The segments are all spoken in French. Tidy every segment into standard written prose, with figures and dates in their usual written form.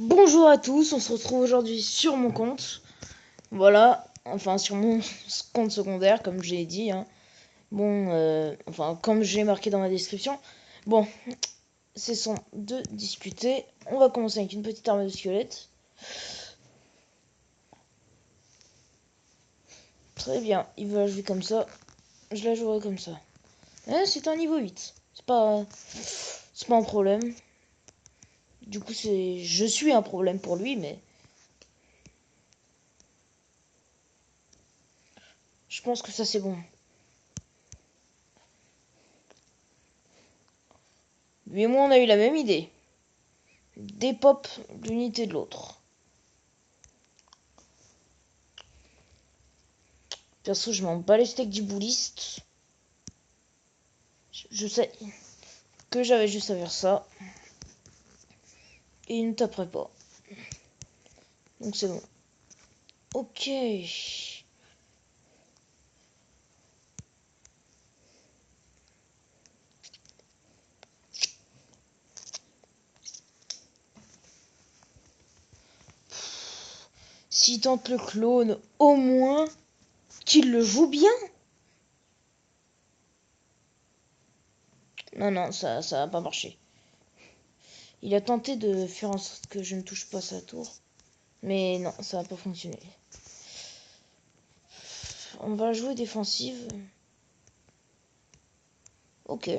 Bonjour à tous, on se retrouve aujourd'hui sur mon compte. Voilà, enfin sur mon compte secondaire, comme j'ai dit. Hein. Bon, enfin, comme j'ai marqué dans ma description. Bon, c'est son de discuter. On va commencer avec une petite arme de squelette. Très bien, il veut la jouer comme ça. Je la jouerai comme ça. C'est un niveau 8. C'est pas un problème. Du coup, je suis un problème pour lui, mais je pense que ça c'est bon. Lui et moi, on a eu la même idée. Des pop l'unité de l'autre. Perso, je m'en bats les steaks du bouliste. Je sais que j'avais juste à faire ça. Et il ne taperait pas. Donc c'est bon. Ok. S'il tente le clone, au moins qu'il le joue bien. Non, non, ça va pas marcher. Il a tenté de faire en sorte que je ne touche pas sa tour. Mais non, ça va pas fonctionner. On va jouer défensive. Ok.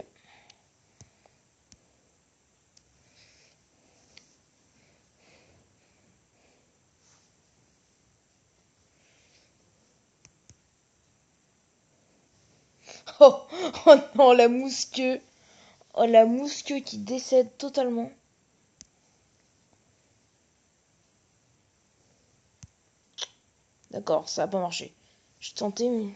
Oh, oh non, la mousqueux. Oh, la mousqueux qui décède totalement. D'accord, ça a pas marché. Je tentais, mais...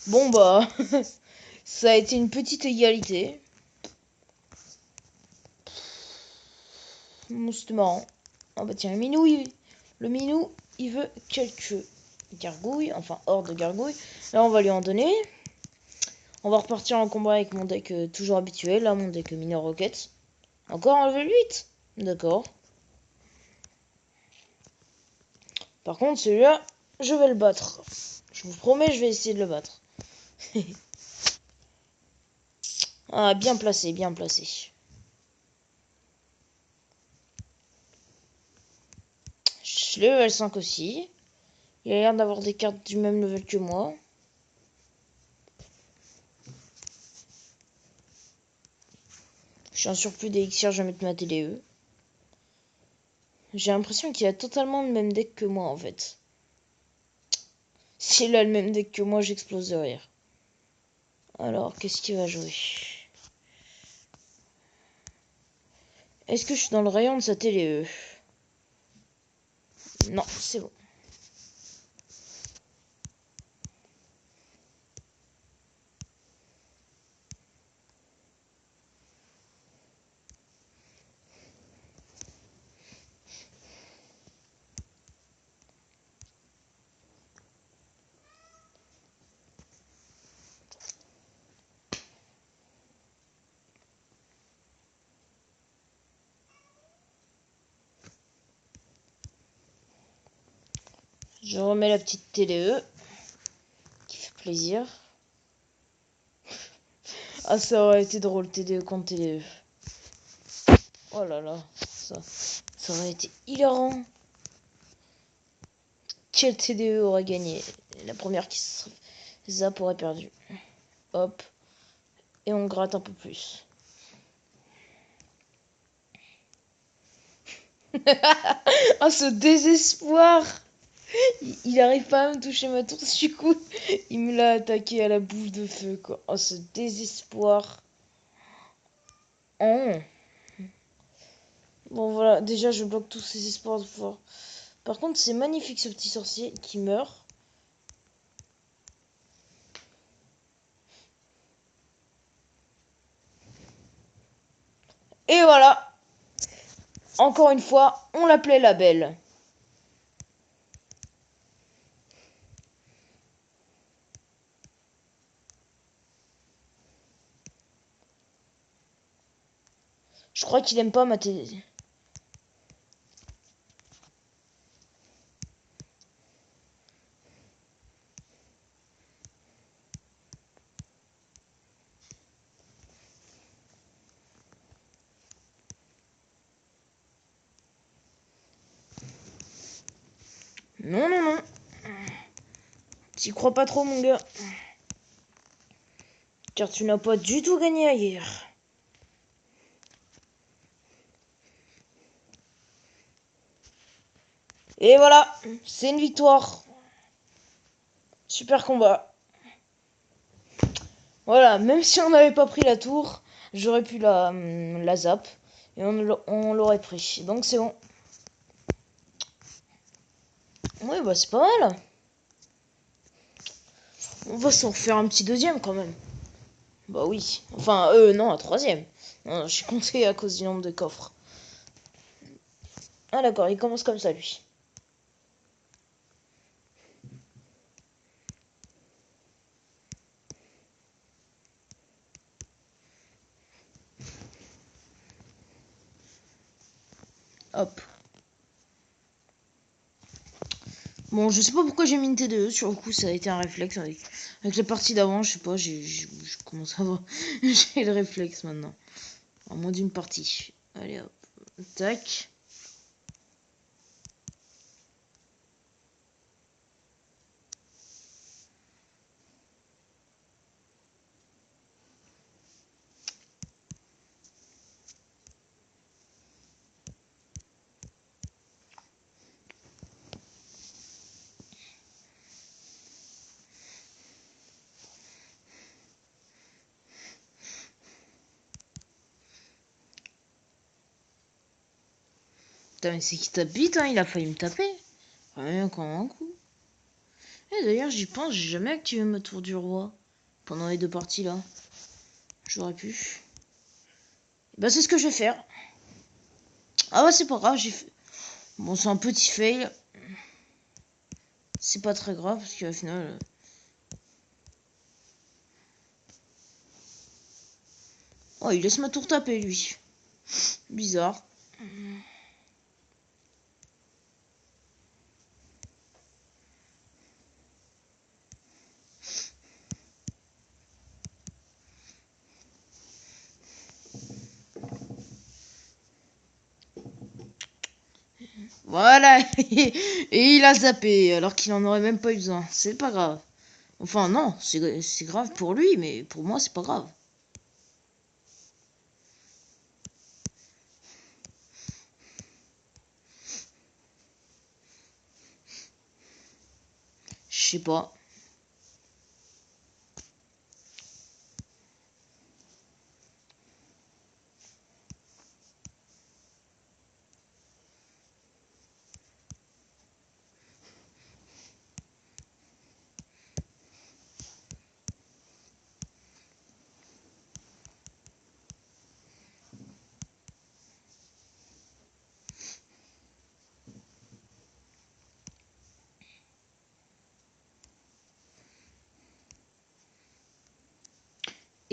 Bon bah, ça a été une petite égalité. C'était marrant. Ah bah tiens, le minou, il veut quelques gargouilles, enfin hors de gargouilles. Là, on va lui en donner. On va repartir en combat avec mon deck toujours habituel, là, mon deck Minor Rocket. Encore un level 8. D'accord. Par contre, celui-là, je vais le battre. Je vous promets, je vais essayer de le battre. Ah, bien placé, bien placé. Level 5 aussi. Il a l'air d'avoir des cartes du même level que moi. J'ai un surplus d'élixir, je vais mettre ma TDE. J'ai l'impression qu'il a totalement le même deck que moi en fait. S'il a le même deck que moi, j'explose de rire. Alors, qu'est-ce qu'il va jouer? Est-ce que je suis dans le rayon de sa télé? Non, c'est bon. Je remets la petite télé qui fait plaisir. Ah, ça aurait été drôle, TDE contre TDE. Oh là là, ça aurait été hilarant. Quel TDE aurait gagné? La première qui se zap aurait perdu. Hop. Et on gratte un peu plus. Ah, ce désespoir! Il arrive pas à me toucher ma tour, du coup, il me l'a attaqué à la boule de feu, quoi. Oh, ce désespoir. Oh. Bon, voilà, déjà, je bloque tous ces espoirs de pouvoir. Par contre, c'est magnifique, ce petit sorcier qui meurt. Et voilà. Encore une fois, on l'appelait la belle. Je crois qu'il aime pas ma télé. Non, non, non. T'y crois pas trop, mon gars. Car tu n'as pas du tout gagné ailleurs. Et voilà, c'est une victoire. Super combat. Voilà, même si on n'avait pas pris la tour, j'aurais pu la zap. Et on l'aurait pris. Donc c'est bon. Oui, bah c'est pas mal. On va s'en refaire un petit deuxième quand même. Bah oui. Enfin, non, un troisième. Non, je suis compté à cause du nombre de coffres. Ah d'accord, il commence comme ça lui. Hop. Bon, je sais pas pourquoi j'ai mis une T2. Sur le coup, ça a été un réflexe. Avec la partie d'avant, je sais pas, je commence à avoir. J'ai le réflexe maintenant. En moins d'une partie. Allez hop. Tac. Putain, mais c'est qui tape vite, hein, il a failli me taper. Rien qu'en un coup. Et d'ailleurs, j'y pense, j'ai jamais activé ma tour du roi. Pendant les deux parties là. J'aurais pu. Bah, c'est ce que je vais faire. Ah, bah, c'est pas grave, j'ai fait. Bon, c'est un petit fail. C'est pas très grave parce qu'au final. Oh, il laisse ma tour taper lui. Bizarre. Voilà. Et il a zappé alors qu'il en aurait même pas eu besoin. C'est pas grave. Enfin, non, c'est grave pour lui, mais pour moi, c'est pas grave. sais pas.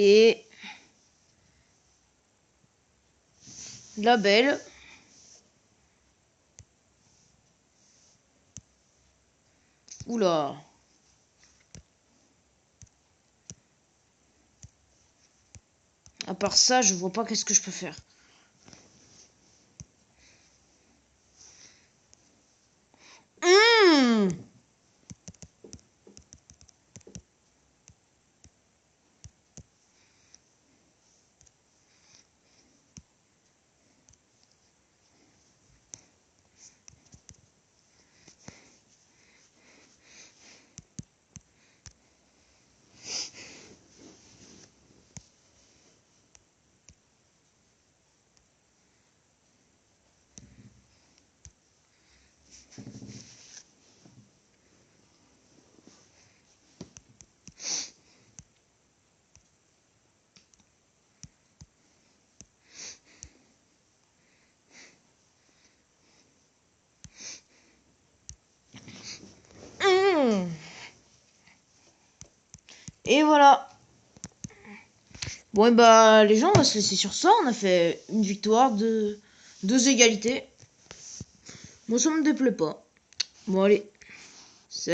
Et label. Oula. À part ça, je vois pas qu'est-ce que je peux faire. Et voilà. Bon, et bah, les gens, on va se laisser sur ça. On a fait une victoire, deux égalités. Moi, ça me déplaît pas. Bon, allez.